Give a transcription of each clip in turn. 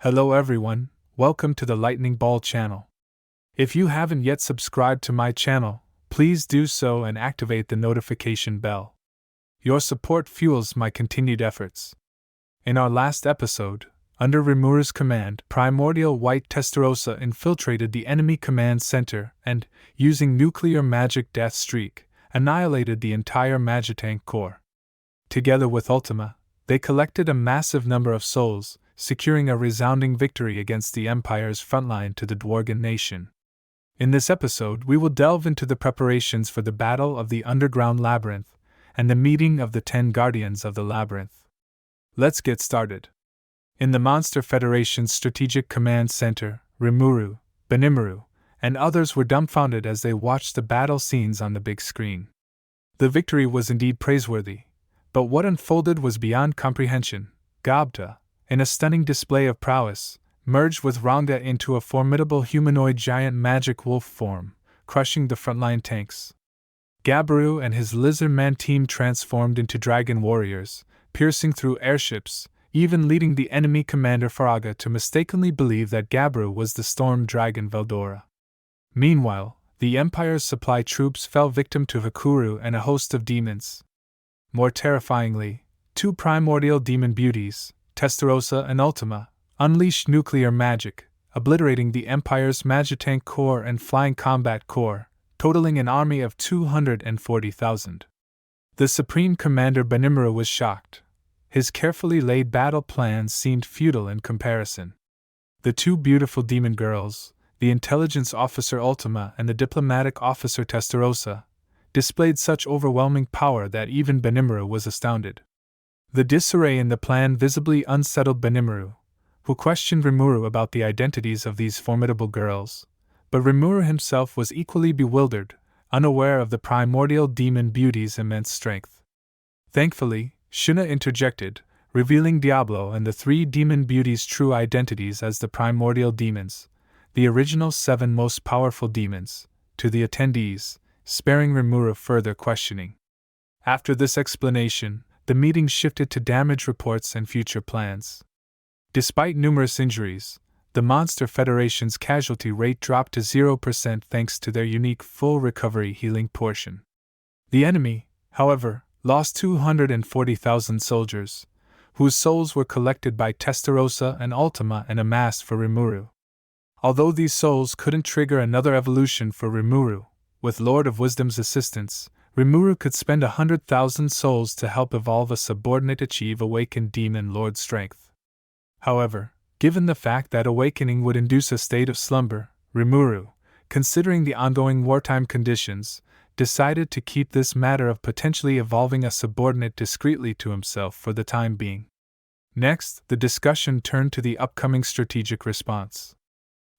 Hello everyone, welcome to the Lightning Ball channel. If you haven't yet subscribed to my channel, please do so and activate the notification bell. Your support fuels my continued efforts. In our last episode, under Rimuru's command, primordial white Testarossa infiltrated the enemy command center and, using nuclear magic death streak, annihilated the entire Magitank Corps. Together with Ultima, they collected a massive number of souls, securing a resounding victory against the Empire's frontline to the Dworgen nation. In this episode, we will delve into the preparations for the Battle of the Underground Labyrinth and the meeting of the 10 Guardians of the Labyrinth. Let's get started. In the Monster Federation's Strategic Command Center, Rimuru, Rimuru, and others were dumbfounded as they watched the battle scenes on the big screen. The victory was indeed praiseworthy, but what unfolded was beyond comprehension. Gobta, in a stunning display of prowess, merged with Ranga into a formidable humanoid giant magic wolf form, crushing the frontline tanks. Gabiru and his lizard-man team transformed into dragon warriors, piercing through airships, even leading the enemy commander Faraga to mistakenly believe that Gabiru was the storm dragon Veldora. Meanwhile, the Empire's supply troops fell victim to Hakuru and a host of demons. More terrifyingly, two primordial demon beauties, Testarossa and Ultima, unleashed nuclear magic, obliterating the Empire's Magitank Corps and Flying Combat Corps, totaling an army of 240,000. The Supreme Commander Rimuru was shocked. His carefully laid battle plans seemed futile in comparison. The two beautiful demon girls, the intelligence officer Ultima and the diplomatic officer Testarossa, displayed such overwhelming power that even Rimuru was astounded. The disarray in the plan visibly unsettled Rimuru, who questioned Rimuru about the identities of these formidable girls, but Rimuru himself was equally bewildered, unaware of the primordial demon beauty's immense strength. Thankfully, Shuna interjected, revealing Diablo and the three demon beauties' true identities as the primordial demons, the original 7 most powerful demons, to the attendees, sparing Rimuru further questioning. After this explanation, the meeting shifted to damage reports and future plans. Despite numerous injuries, the Monster Federation's casualty rate dropped to 0% thanks to their unique full recovery healing portion. The enemy, however, lost 240,000 soldiers, whose souls were collected by Testarossa and Ultima and amassed for Rimuru. Although these souls couldn't trigger another evolution for Rimuru, with Lord of Wisdom's assistance, Rimuru could spend 100,000 souls to help evolve a subordinate achieve awakened demon lord strength. However, given the fact that awakening would induce a state of slumber, Rimuru, considering the ongoing wartime conditions, decided to keep this matter of potentially evolving a subordinate discreetly to himself for the time being. Next, the discussion turned to the upcoming strategic response.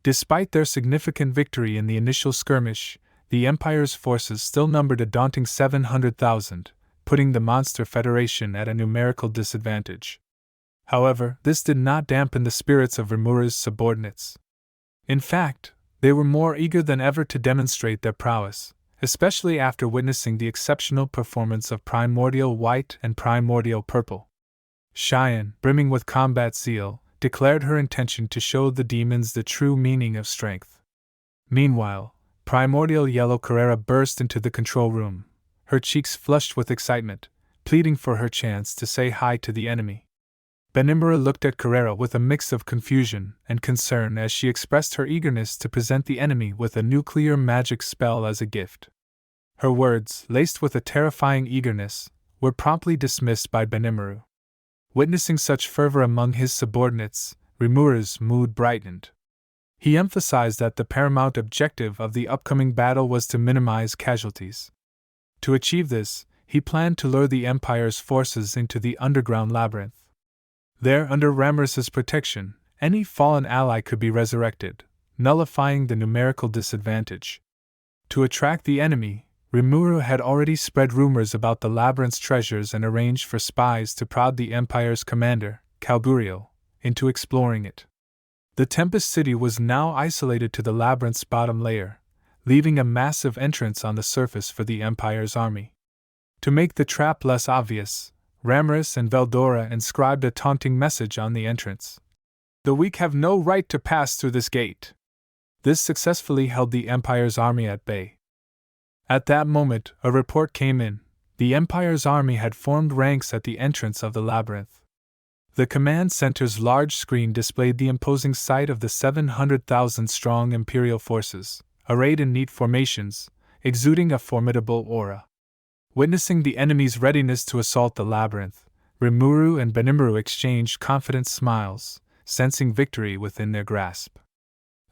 Despite their significant victory in the initial skirmish, the Empire's forces still numbered a daunting 700,000, putting the Monster Federation at a numerical disadvantage. However, this did not dampen the spirits of Rimuru's subordinates. In fact, they were more eager than ever to demonstrate their prowess, especially after witnessing the exceptional performance of Primordial White and Primordial Purple. Cheyenne, brimming with combat zeal, declared her intention to show the demons the true meaning of strength. Meanwhile, Primordial Yellow Carrera burst into the control room, her cheeks flushed with excitement, pleading for her chance to say hi to the enemy. Rimuru looked at Carrera with a mix of confusion and concern as she expressed her eagerness to present the enemy with a nuclear magic spell as a gift. Her words, laced with a terrifying eagerness, were promptly dismissed by Rimuru. Witnessing such fervor among his subordinates, Rimuru's mood brightened. He emphasized that the paramount objective of the upcoming battle was to minimize casualties. To achieve this, he planned to lure the Empire's forces into the underground labyrinth. There, under Ramrus's protection, any fallen ally could be resurrected, nullifying the numerical disadvantage. To attract the enemy, Rimuru had already spread rumors about the labyrinth's treasures and arranged for spies to prod the Empire's commander, Kalburiel, into exploring it. The Tempest City was now isolated to the labyrinth's bottom layer, leaving a massive entrance on the surface for the Empire's army. To make the trap less obvious, Ramrus and Veldora inscribed a taunting message on the entrance. The weak have no right to pass through this gate. This successfully held the Empire's army at bay. At that moment, a report came in. The Empire's army had formed ranks at the entrance of the labyrinth. The command center's large screen displayed the imposing sight of the 700,000-strong Imperial forces, arrayed in neat formations, exuding a formidable aura. Witnessing the enemy's readiness to assault the labyrinth, Rimuru and Benimaru exchanged confident smiles, sensing victory within their grasp.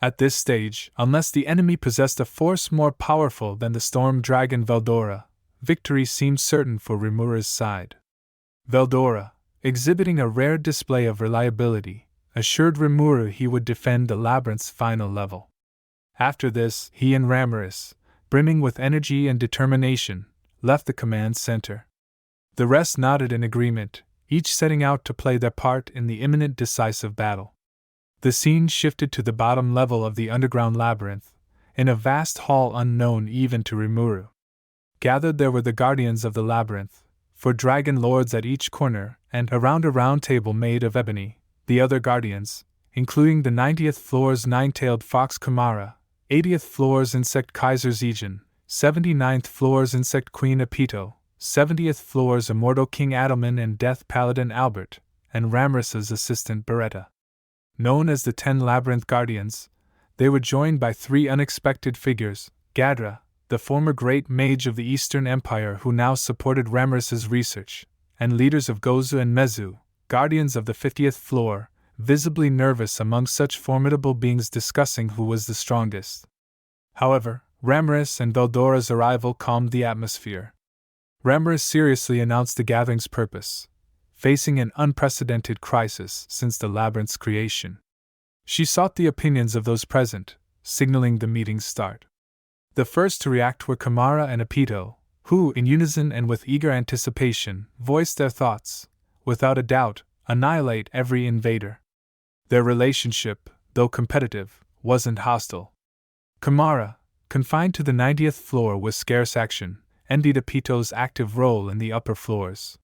At this stage, unless the enemy possessed a force more powerful than the storm dragon Veldora, victory seemed certain for Rimuru's side. Veldora, exhibiting a rare display of reliability, assured Rimuru he would defend the labyrinth's final level. After this, he and Ramiris, brimming with energy and determination, left the command center. The rest nodded in agreement, each setting out to play their part in the imminent decisive battle. The scene shifted to the bottom level of the underground labyrinth, in a vast hall unknown even to Rimuru. Gathered there were the guardians of the labyrinth, for dragon lords at each corner, and around a round table made of ebony, the other guardians, including the 90th floor's nine-tailed fox Kamara, 80th floor's insect Kaiser Zijin, 79th floor's insect Queen Apito, 70th floor's immortal King Adelman and Death Paladin Albert, and Ramiris's assistant Beretta. Known as the 10 Labyrinth Guardians, they were joined by 3 unexpected figures: Gadra, the former great mage of the Eastern Empire who now supported Ramiris's research, and leaders of Gozu and Mezu, guardians of the 50th floor, visibly nervous among such formidable beings discussing who was the strongest. However, Ramiris and Veldora's arrival calmed the atmosphere. Ramiris seriously announced the gathering's purpose, facing an unprecedented crisis since the labyrinth's creation. She sought the opinions of those present, signaling the meeting's start. The first to react were Kamara and Apito, who, in unison and with eager anticipation, voiced their thoughts, without a doubt, annihilate every invader. Their relationship, though competitive, wasn't hostile. Kamara, confined to the 90th floor with scarce action, envied Apito's active role in the upper floors.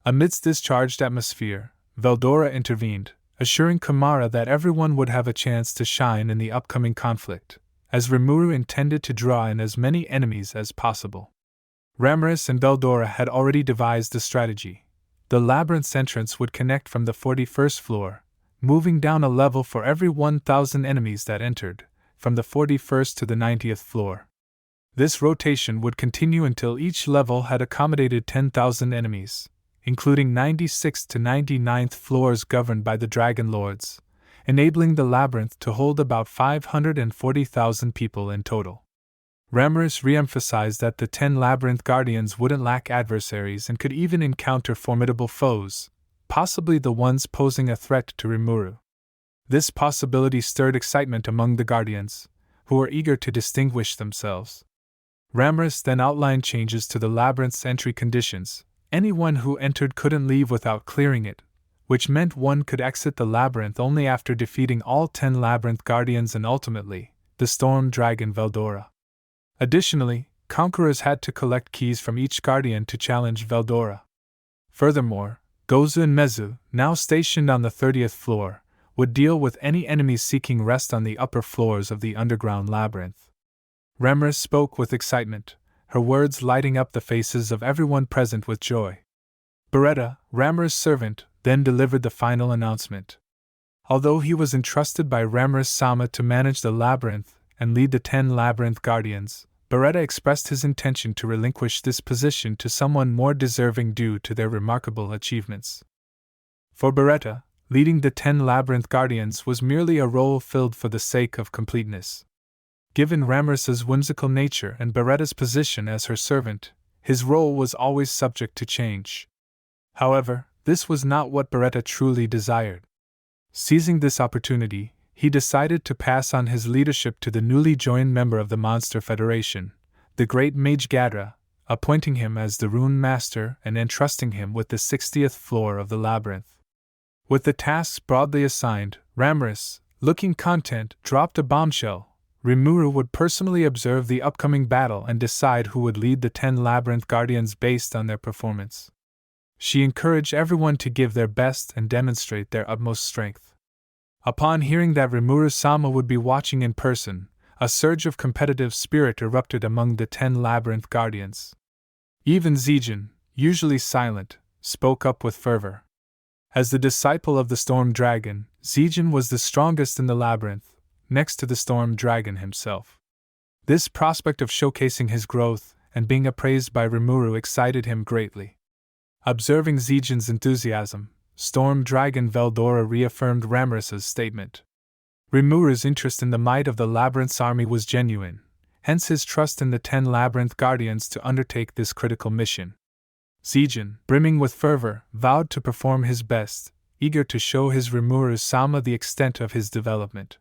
Amidst this charged atmosphere, Veldora intervened, assuring Kamara that everyone would have a chance to shine in the upcoming conflict, as Rimuru intended to draw in as many enemies as possible. Ramiris and Veldora had already devised a strategy. The labyrinth's entrance would connect from the 41st floor, moving down a level for every 1,000 enemies that entered, from the 41st to the 90th floor. This rotation would continue until each level had accommodated 10,000 enemies, including 96th to 99th floors governed by the Dragon Lords, enabling the labyrinth to hold about 540,000 people in total. Ramiris re-emphasized that the 10 Labyrinth Guardians wouldn't lack adversaries and could even encounter formidable foes, possibly the ones posing a threat to Rimuru. This possibility stirred excitement among the Guardians, who were eager to distinguish themselves. Ramiris then outlined changes to the labyrinth's entry conditions. Anyone who entered couldn't leave without clearing it, which meant one could exit the labyrinth only after defeating all 10 Labyrinth Guardians and ultimately, the Storm Dragon Veldora. Additionally, conquerors had to collect keys from each Guardian to challenge Veldora. Furthermore, Gozu and Mezu, now stationed on the 30th floor, would deal with any enemies seeking rest on the upper floors of the underground labyrinth. Ramiris spoke with excitement, her words lighting up the faces of everyone present with joy. Beretta, Ramiris' servant, then delivered the final announcement. Although he was entrusted by Ramiris-sama to manage the labyrinth and lead the 10 Labyrinth Guardians, Beretta expressed his intention to relinquish this position to someone more deserving due to their remarkable achievements. For Beretta, leading the 10 Labyrinth Guardians was merely a role filled for the sake of completeness. Given Ramiris's whimsical nature and Beretta's position as her servant, his role was always subject to change. However, this was not what Beretta truly desired. Seizing this opportunity, he decided to pass on his leadership to the newly joined member of the Monster Federation, the great mage Gadra, appointing him as the Rune Master and entrusting him with the 60th floor of the labyrinth. With the tasks broadly assigned, Ramiris, looking content, dropped a bombshell. Rimuru would personally observe the upcoming battle and decide who would lead the 10 Labyrinth Guardians based on their performance. She encouraged everyone to give their best and demonstrate their utmost strength. Upon hearing that Rimuru-sama would be watching in person, a surge of competitive spirit erupted among the 10 Labyrinth Guardians. Even Zijin, usually silent, spoke up with fervor. As the disciple of the Storm Dragon, Zijin was the strongest in the labyrinth, next to the Storm Dragon himself. This prospect of showcasing his growth and being appraised by Rimuru excited him greatly. Observing Zijin's enthusiasm, Storm Dragon Veldora reaffirmed Ramras's statement. Rimuru's interest in the might of the Labyrinth's army was genuine, hence his trust in the 10 Labyrinth Guardians to undertake this critical mission. Zijin, brimming with fervor, vowed to perform his best, eager to show his Rimuru-sama the extent of his development.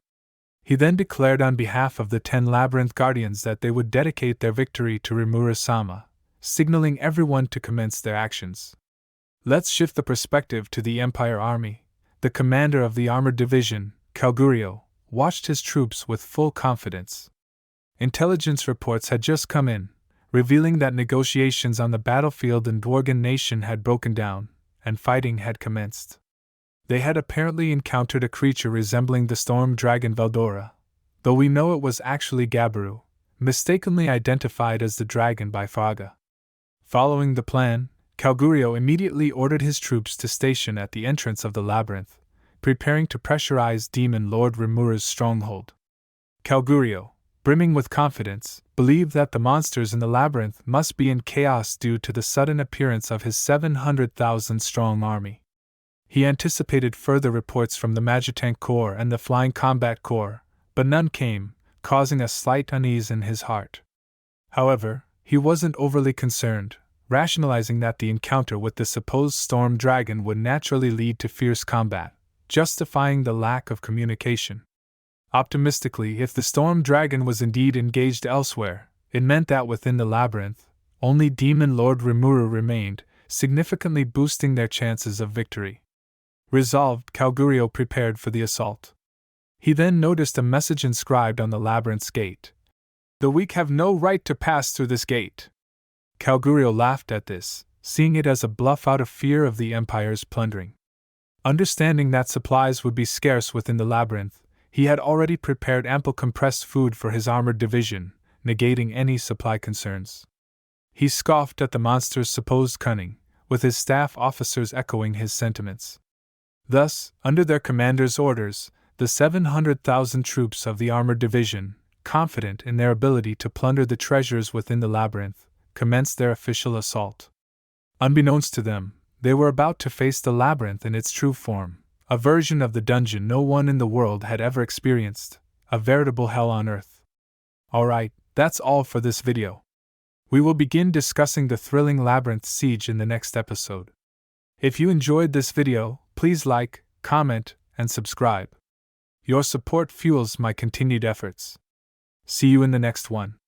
He then declared on behalf of the 10 Labyrinth Guardians that they would dedicate their victory to Rimuru-sama, signaling everyone to commence their actions. Let's shift the perspective to the Empire Army. The commander of the armored division, Kalgurio, watched his troops with full confidence. Intelligence reports had just come in, revealing that negotiations on the battlefield in Dworgen Nation had broken down, and fighting had commenced. They had apparently encountered a creature resembling the storm dragon Veldora, though we know it was actually Gabiru, mistakenly identified as the dragon by Fraga. Following the plan, Kalgurio immediately ordered his troops to station at the entrance of the labyrinth, preparing to pressurize Demon Lord Rimuru's stronghold. Kalgurio, brimming with confidence, believed that the monsters in the labyrinth must be in chaos due to the sudden appearance of his 700,000-strong army. He anticipated further reports from the Magitank Corps and the Flying Combat Corps, but none came, causing a slight unease in his heart. However, he wasn't overly concerned, rationalizing that the encounter with the supposed storm dragon would naturally lead to fierce combat, justifying the lack of communication. Optimistically, if the storm dragon was indeed engaged elsewhere, it meant that within the labyrinth, only Demon Lord Rimuru remained, significantly boosting their chances of victory. Resolved, Kalgurio prepared for the assault. He then noticed a message inscribed on the labyrinth's gate. "The weak have no right to pass through this gate." Kalgurio laughed at this, seeing it as a bluff out of fear of the Empire's plundering. Understanding that supplies would be scarce within the labyrinth, he had already prepared ample compressed food for his armored division, negating any supply concerns. He scoffed at the monster's supposed cunning, with his staff officers echoing his sentiments. Thus, under their commander's orders, the 700,000 troops of the armored division, confident in their ability to plunder the treasures within the labyrinth, commenced their official assault. Unbeknownst to them, they were about to face the labyrinth in its true form, a version of the dungeon no one in the world had ever experienced, a veritable hell on earth. Alright, that's all for this video. We will begin discussing the thrilling labyrinth siege in the next episode. If you enjoyed this video, please like, comment, and subscribe. Your support fuels my continued efforts. See you in the next one.